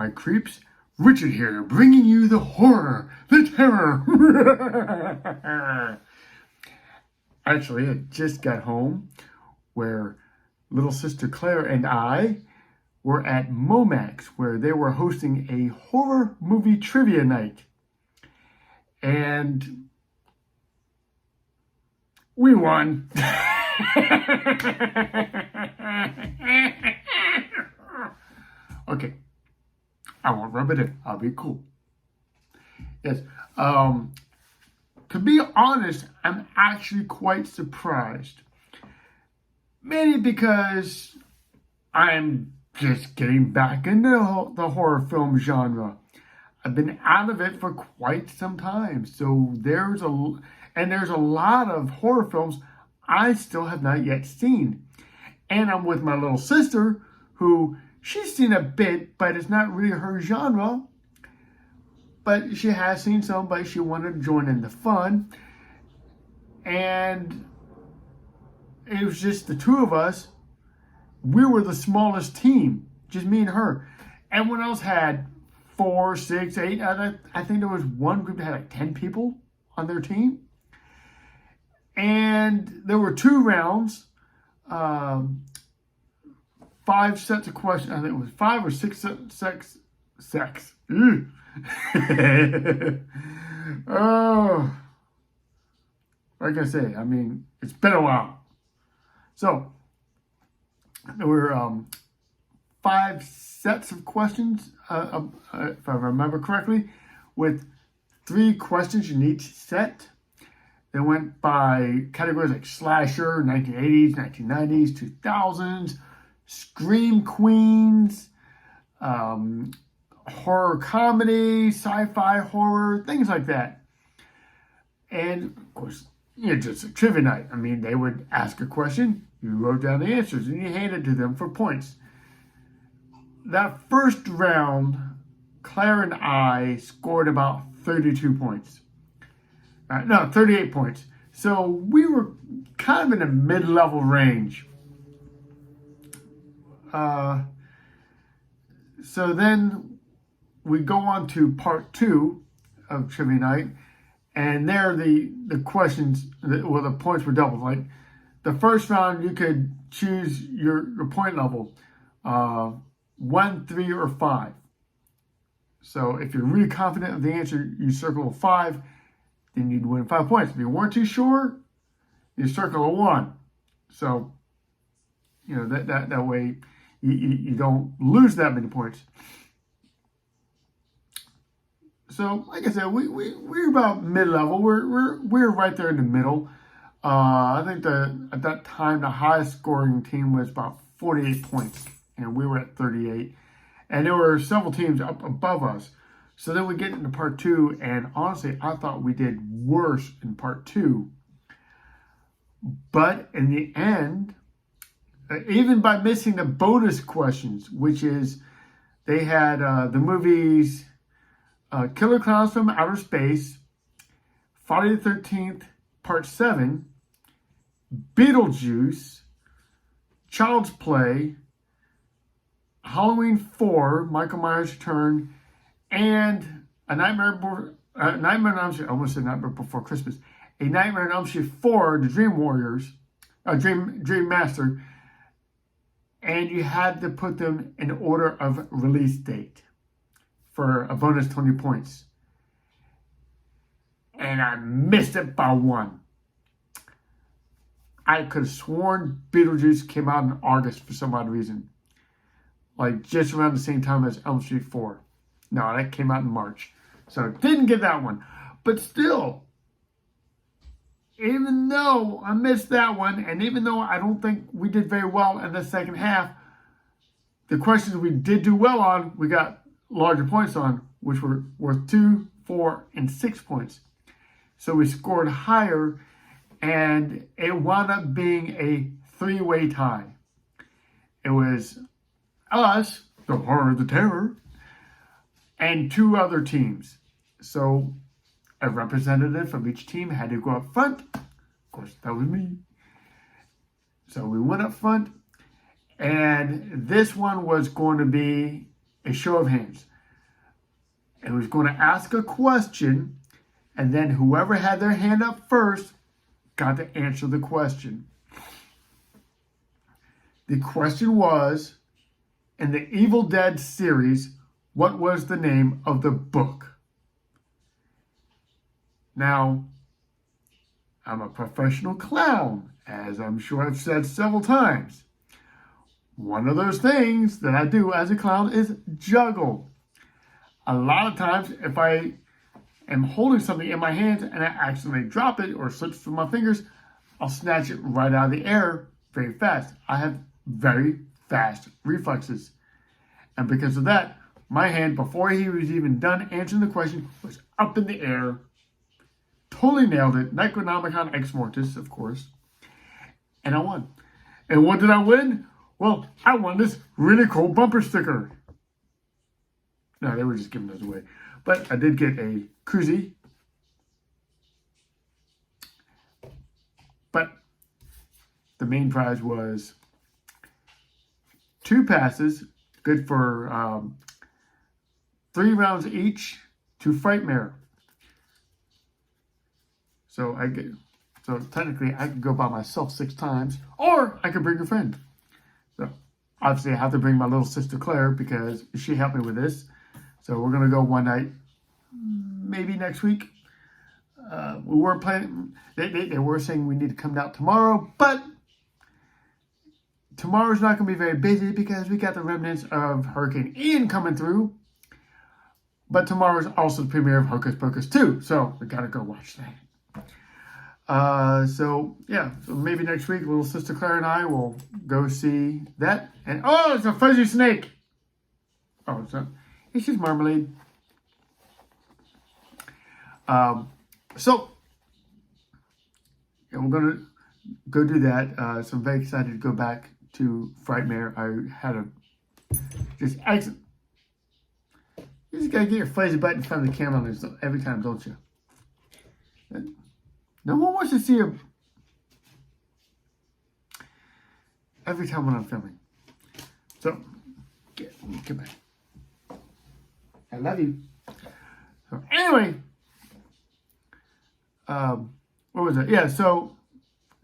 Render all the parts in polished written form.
my creeps? Richard here, bringing you the horror, the terror. Actually, I just got home where little sister Claire and I were at Momax, where they were hosting a horror movie trivia night. And we won. Okay, I won't rub it in. I'll be cool. Yes. To be honest, I'm actually quite surprised. Mainly because I'm just getting back into the horror film genre. I've been out of it for quite some time. So there's a lot of horror films I still have not yet seen. And I'm with my little sister, who she's seen a bit, but it's not really her genre. But she has seen some, but she wanted to join in the fun. And it was just the two of us. We were the smallest team, just me and her. Everyone else had 4, 6, 8. I think there was one group that had like 10 people on their team. And there were 2 rounds, 5 sets of questions. I think it was 5 or 6 sex. Oh, like I say, I mean, it's been a while. So there were 5 sets of questions, if I remember correctly, with 3 questions in each set. They went by categories like slasher, 1980s, 1990s, 2000s, scream queens, horror comedy, sci-fi horror, things like that. And of course, just a trivia night. I mean, they would ask a question, you wrote down the answers, and you handed it to them for points. That first round, Claire and I scored about 32 points. 38 points. So we were kind of in a mid-level range. So then we go on to part 2 of Trivia Night, and there the questions, the points were doubled. Like the first round, you could choose your point level, 1, 3, or 5. So if you're really confident of the answer, you circle a 5, then you'd win 5 points. If you weren't too sure, you circle a 1. So, that way you don't lose that many points. So, like I said, we're about mid-level. We're right there in the middle. I think at that time the highest scoring team was about 48 points, and we were at 38. And there were several teams up above us. So then we get into part 2, and honestly, I thought we did worse in part 2. But in the end, even by missing the bonus questions, which is they had the movies Killer Clowns from Outer Space, Friday the 13th, Part 7, Beetlejuice, Child's Play, Halloween 4, Michael Myers Return, and A Nightmare on Elm Street. I almost said Nightmare Before Christmas. A Nightmare on Elm Street 4, The Dream Warriors, Dream Master, and you had to put them in order of release date for a bonus 20 points. And I missed it by 1. I could have sworn Beetlejuice came out in August for some odd reason. Like just around the same time as Elm Street 4. No, that came out in March. So didn't get that one. But still, even though I missed that one, and even though I don't think we did very well in the second half, the questions we did do well on, we got larger points on, which were worth 2, 4, and 6 points. So we scored higher, and it wound up being a 3-way tie. It was us, the horror, the terror, and 2 other teams. So a representative from each team had to go up front. Of course, that was me. So we went up front, and this one was going to be a show of hands. It was going to ask a question, and then whoever had their hand up first got to answer the question. The question was, in the Evil Dead series, what was the name of the book? Now, I'm a professional clown, as I'm sure I've said several times. One of those things that I do as a clown is juggle. A lot of times, if I am holding something in my hands and I accidentally drop it or slips through my fingers, I'll snatch it right out of the air very fast. I have very fast reflexes. And because of that, my hand, before he was even done answering the question, was up in the air. Totally nailed it. Necronomicon Ex Mortis, of course. And I won. And what did I win? Well, I won this really cool bumper sticker. No, they were just giving those away. But I did get a koozie. But the main prize was 2 passes, good for 3 rounds each, to Frightmare. So technically I could go by myself 6 times, or I could bring a friend. So obviously I have to bring my little sister Claire because she helped me with this. So we're gonna go one night, maybe next week. We were planning. They were saying we need to come out tomorrow, but tomorrow's not gonna be very busy because we got the remnants of Hurricane Ian coming through. But tomorrow's also the premiere of Hocus Pocus 2, so we gotta go watch that. So maybe next week, little sister Claire and I will go see that. And oh, it's a fuzzy snake. Oh, it's just marmalade. So we're gonna go do that. So I'm very excited to go back to Frightmare. I had a just excellent. You just gotta get your fuzzy butt in front of the camera every time, don't you? No one wants to see him every time when I'm filming. So, get back. I love you. So, anyway, what was it? Yeah, so,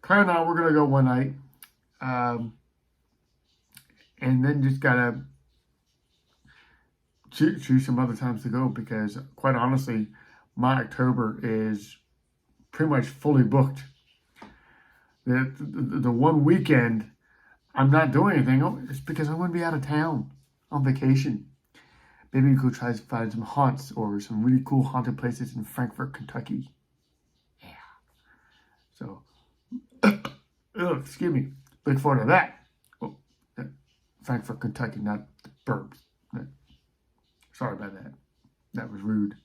Claire and I, we're going to go one night. And then just got to choose some other times to go because, quite honestly, my October is pretty much fully booked. The one weekend I'm not doing anything, it's because I'm going to be out of town on vacation. Maybe we could try to find some haunts or some really cool haunted places in Frankfort, Kentucky. Yeah. So, excuse me. Look forward to that. Oh, Frankfort, Kentucky, not the burbs. Sorry about that. That was rude.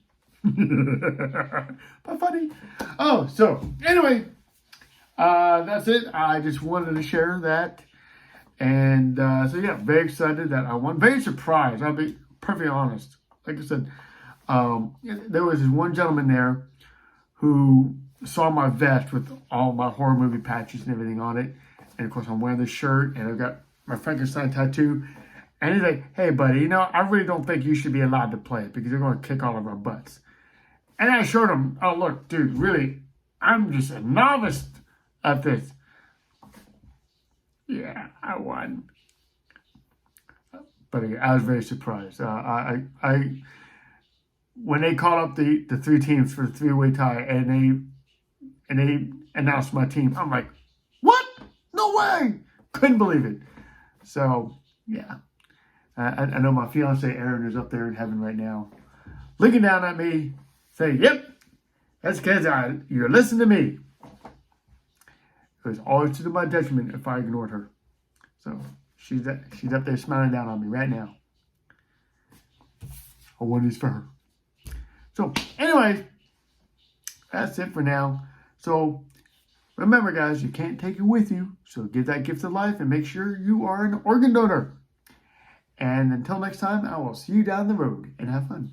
But funny. Oh, so anyway, that's it. I just wanted to share that. And so yeah, very excited that I won. Very surprised. I'll be perfectly honest. Like I said, there was this one gentleman there who saw my vest with all my horror movie patches and everything on it. And of course, I'm wearing this shirt and I've got my Frankenstein tattoo. And he's like, hey, buddy, I really don't think you should be allowed to play it because you're going to kick all of our butts. And I showed him, oh, look, dude, really, I'm just a novice at this. Yeah, I won. But again, I was very surprised. When they called up the 3 teams for the 3-way tie and they announced my team, I'm like, what? No way! Couldn't believe it. So, yeah. I know my fiance Erin is up there in heaven right now, looking down at me, saying, yep, that's because you're listening to me. It was always to my detriment if I ignored her. So she's up there smiling down on me right now. I won this for her. So anyway, that's it for now. So remember, guys, you can't take it with you. So give that gift of life and make sure you are an organ donor. And until next time, I will see you down the road and have fun.